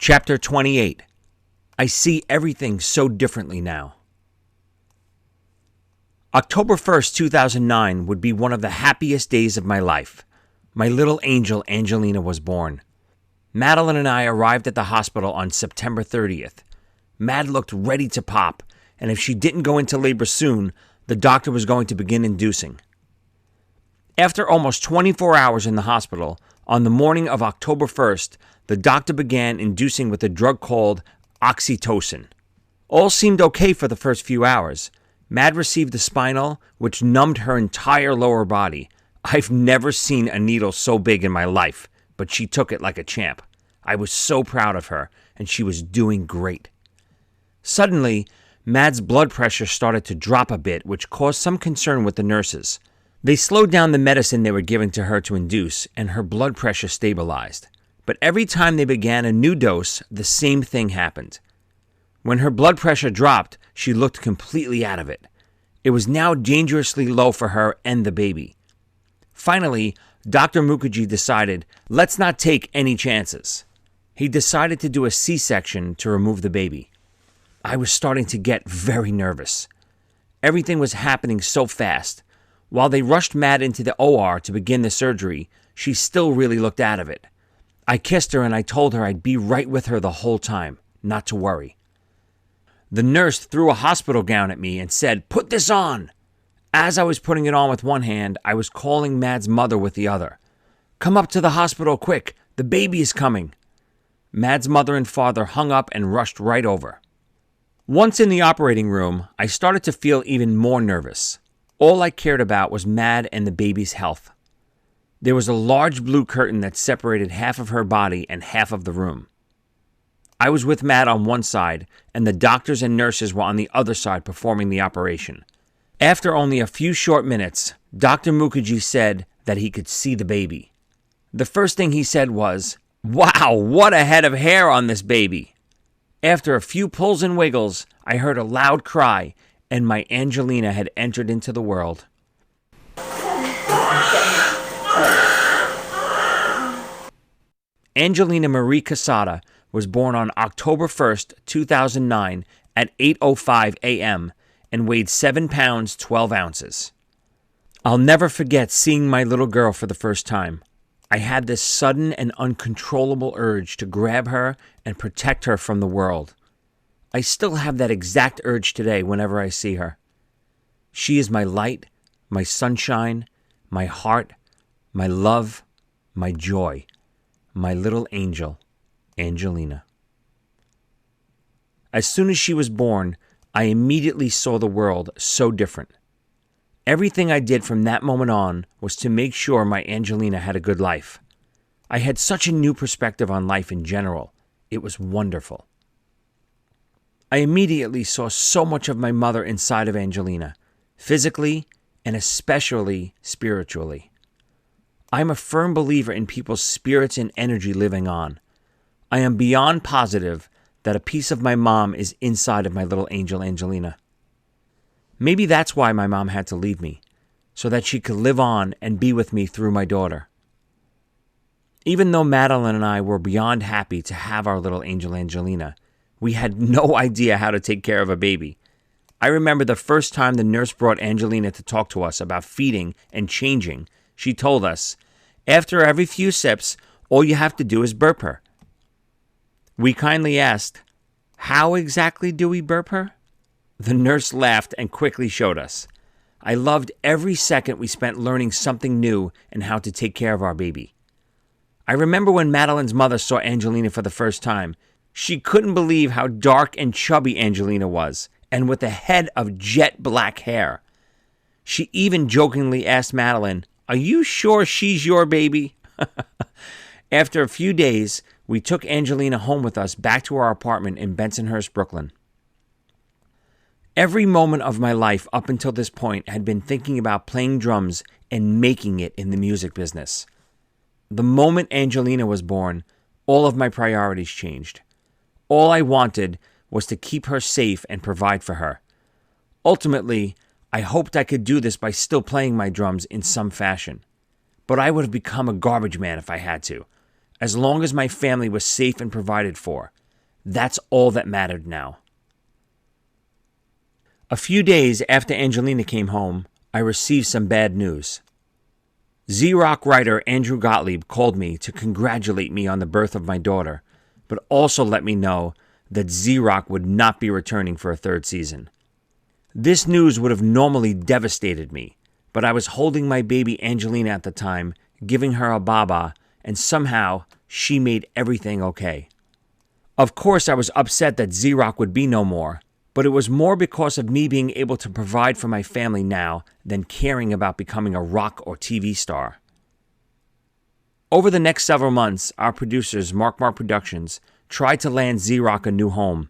Chapter 28. I see everything so differently now. October 1st, 2009 would be one of the happiest days of my life. My little angel, Angelina, was born. Madeline and I arrived at the hospital on September 30th. Mad looked ready to pop, and if she didn't go into labor soon, the doctor was going to begin inducing. After almost 24 hours in the hospital, on the morning of October 1st, the doctor began inducing with a drug called oxytocin. All seemed okay for the first few hours. Mad received the spinal, which numbed her entire lower body. I've never seen a needle so big in my life, but she took it like a champ. I was so proud of her, and she was doing great. Suddenly, Mad's blood pressure started to drop a bit, which caused some concern with the nurses. They slowed down the medicine they were giving to her to induce, and her blood pressure stabilized. But every time they began a new dose, the same thing happened. When her blood pressure dropped, she looked completely out of it. It was now dangerously low for her and the baby. Finally, Dr. Mukherjee decided, let's not take any chances. He decided to do a C-section to remove the baby. I was starting to get very nervous. Everything was happening so fast. While they rushed Mad into the OR to begin the surgery, she still really looked out of it. I kissed her and I told her I'd be right with her the whole time, not to worry. The nurse threw a hospital gown at me and said, "Put this on!" As I was putting it on with one hand, I was calling Mad's mother with the other. "Come up to the hospital quick, the baby is coming." Mad's mother and father hung up and rushed right over. Once in the operating room, I started to feel even more nervous. All I cared about was Mad and the baby's health. There was a large blue curtain that separated half of her body and half of the room. I was with Mad on one side, and the doctors and nurses were on the other side performing the operation. After only a few short minutes, Dr. Mukherjee said that he could see the baby. The first thing he said was, "Wow, what a head of hair on this baby." After a few pulls and wiggles, I heard a loud cry, and my Angelina had entered into the world. Angelina Marie Cassata was born on October 1st, 2009 at 8:05 a.m. and weighed 7 pounds, 12 ounces. I'll never forget seeing my little girl for the first time. I had this sudden and uncontrollable urge to grab her and protect her from the world. I still have that exact urge today whenever I see her. She is my light, my sunshine, my heart, my love, my joy, my little angel, Angelina. As soon as she was born, I immediately saw the world so different. Everything I did from that moment on was to make sure my Angelina had a good life. I had such a new perspective on life in general. It was wonderful. I immediately saw so much of my mother inside of Angelina, physically and especially spiritually. I'm a firm believer in people's spirits and energy living on. I am beyond positive that a piece of my mom is inside of my little angel Angelina. Maybe that's why my mom had to leave me, so that she could live on and be with me through my daughter. Even though Madeline and I were beyond happy to have our little angel Angelina, we had no idea how to take care of a baby. I remember the first time the nurse brought Angelina to talk to us about feeding and changing. She told us, "After every few sips, all you have to do is burp her." We kindly asked, "How exactly do we burp her?" The nurse laughed and quickly showed us. I loved every second we spent learning something new and how to take care of our baby. I remember when Madeline's mother saw Angelina for the first time. She couldn't believe how dark and chubby Angelina was, and with a head of jet black hair. She even jokingly asked Madeline, "Are you sure she's your baby?" After a few days, we took Angelina home with us back to our apartment in Bensonhurst, Brooklyn. Every moment of my life up until this point had been thinking about playing drums and making it in the music business. The moment Angelina was born, all of my priorities changed. All I wanted was to keep her safe and provide for her. Ultimately, I hoped I could do this by still playing my drums in some fashion. But I would have become a garbage man if I had to. as long as my family was safe and provided for. That's all that mattered now. A few days after Angelina came home, I received some bad news. Z-Rock writer Andrew Gottlieb called me to congratulate me on the birth of my daughter, but also let me know that Z-Rock would not be returning for a third season. This news would have normally devastated me, but I was holding my baby Angelina at the time, giving her a baba, and somehow she made everything okay. Of course, I was upset that Z-Rock would be no more, but it was more because of me being able to provide for my family now than caring about becoming a rock or TV star. Over the next several months, our producers, Mark Productions, tried to land Z-Rock a new home.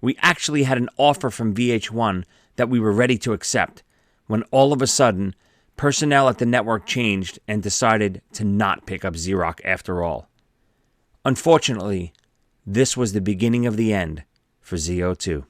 We actually had an offer from VH1 that we were ready to accept, when all of a sudden, personnel at the network changed and decided to not pick up Z-Rock after all. Unfortunately, this was the beginning of the end for ZO2.